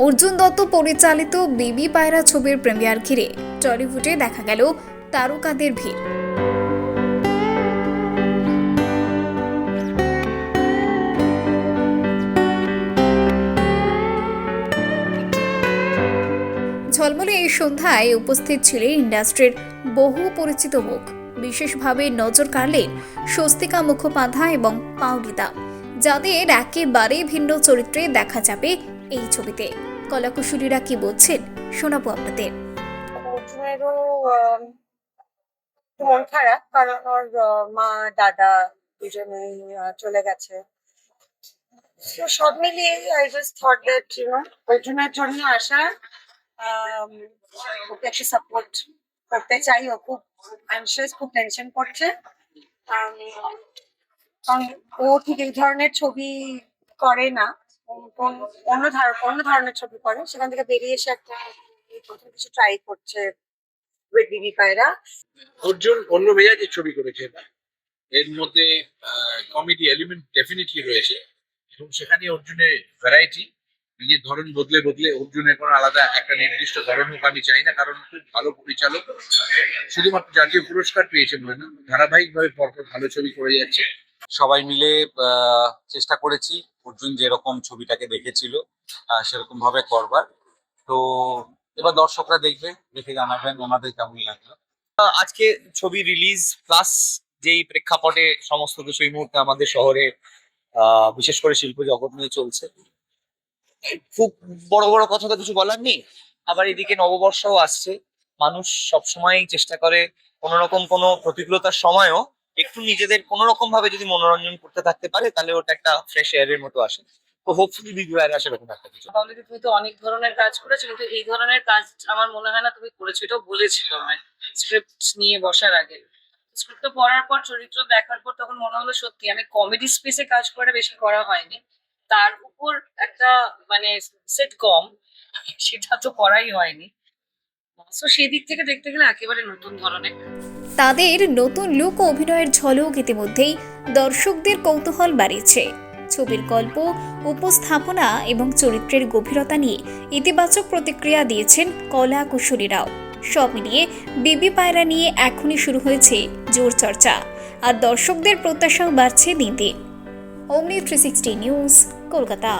অর্জুন দত্ত পরিচালিত বেবি পায়রা ছবির প্রিমিয়ার ঘিরে টলিউডে দেখা গেল তারকাদের ভিড়। ঝলমলে এই সন্ধ্যায় উপস্থিত ছিলেন ইন্ডাস্ট্রির বহু পরিচিত মুখ। বিশেষভাবে নজর কাড়লেন স্বস্তিকা মুখোপাধ্যায় এবং পাওলিদা, যাদের একেবারে ভিন্ন চরিত্রে দেখা যাবে এই ছবিতে। কলাকুশলীরা কি বলছেন শোনাবো আপনাদের। অর্জুনেরও মন খারাপ, কারণ ওর মা দাদা দুজনেই চলে গেছে। তো সব মিলিয়ে আই জাস্ট থট দ্যাট অর্জুনের জন্য আসা, ওকে একটু সাপোর্ট করতে চাই। ও খুব অ্যানশিয়াস, খুব টেনশন করছে, কারণ ও ঠিক এই ধরনের ছবি করে না। অন্য ধরনের ছবি করে, সেখান থেকে বেরিয়ে এসে একটা নতুন কিছু ট্রাই করছে উইথ বেবি পায়রা। অর্জুন অন্য মেজাজের ছবি করেছে, এর মধ্যে কমেডি এলিমেন্ট ডেফিনেটলি রয়েছে এবং সেখানে অর্জুনের ভ্যারাইটি, নিজের ধরন বদলে বদলে। অর্জুনের কোনো আলাদা একটা নির্দিষ্ট ধরন হোক আমি চাই না, কারণ খুব ভালো পরিচালক, শুধুমাত্র জাতীয় পুরস্কার পেয়েছে বলে না, ধারাবাহিকভাবে পরপর ভালো ছবি করে যাচ্ছে। সবাই মিলে চেষ্টা করেছি অর্জুন যেরকম ছবিটাকে দেখেছিল সেরকম ভাবে করবার। তো এবার দর্শকরা দেখবে, দেখে জানাবেন ওনাদের কেমন লাগলো। আজকে ছবি রিলিজ প্লাস যেই প্রেক্ষাপটে সমস্ত কিছু এই মুহূর্তে আমাদের শহরে বিশেষ করে শিল্প জগৎ নিয়ে চলছে, খুব বড় বড় কথা তো কিছু বলার নেই। আবার এদিকে নববর্ষও আসছে, মানুষ সবসময় চেষ্টা করে কোনোরকম কোনো প্রতিকূলতার সময়ও একটু নিজেদের কোনো রকম ভাবে যদি মনোরঞ্জন করতে থাকতে পারে, তাহলে ওটা একটা ফ্রেশ এয়ারের মতো আসে। তো হোপফুলি বিগ এয়ার আসে এরকম একটা কিছু। তাহলে তুমি তো অনেক ধরনের কাজ করেছো, কিন্তু এই ধরনের কাজ আমার মনে হয় না তুমি করেছো। এটাও বলেছিল মানে স্ক্রিপ্ট নিয়ে বসার আগে, স্ক্রিপ্ট পড়ার পর চরিত্র দেখার পর তখন মনে হলো সত্যি আমি কমেডি স্পেসে কাজ করে বেশি করা হয়নি, তার উপর একটা মানে সেট কম, সেটা তো করাই হয়নি। তো সেই দিক থেকে দেখতে গেলে একেবারে নতুন ধরনের। তাদের নতুন লুক ও অভিনয়ের ঝলক ইতিমধ্যেই দর্শকদের কৌতূহল বাড়িয়েছে। ছবির গল্প, উপস্থাপনা এবং চরিত্রের গভীরতা নিয়ে ইতিবাচক প্রতিক্রিয়া দিয়েছেন কলা কুশলীরাও। সব মিলিয়ে বেবি পায়রা নিয়ে এখনই শুরু হয়েছে জোর চর্চা, আর দর্শকদের প্রত্যাশাও বাড়ছে দিন দিন। অমনি 360 নিউজ, কলকাতা।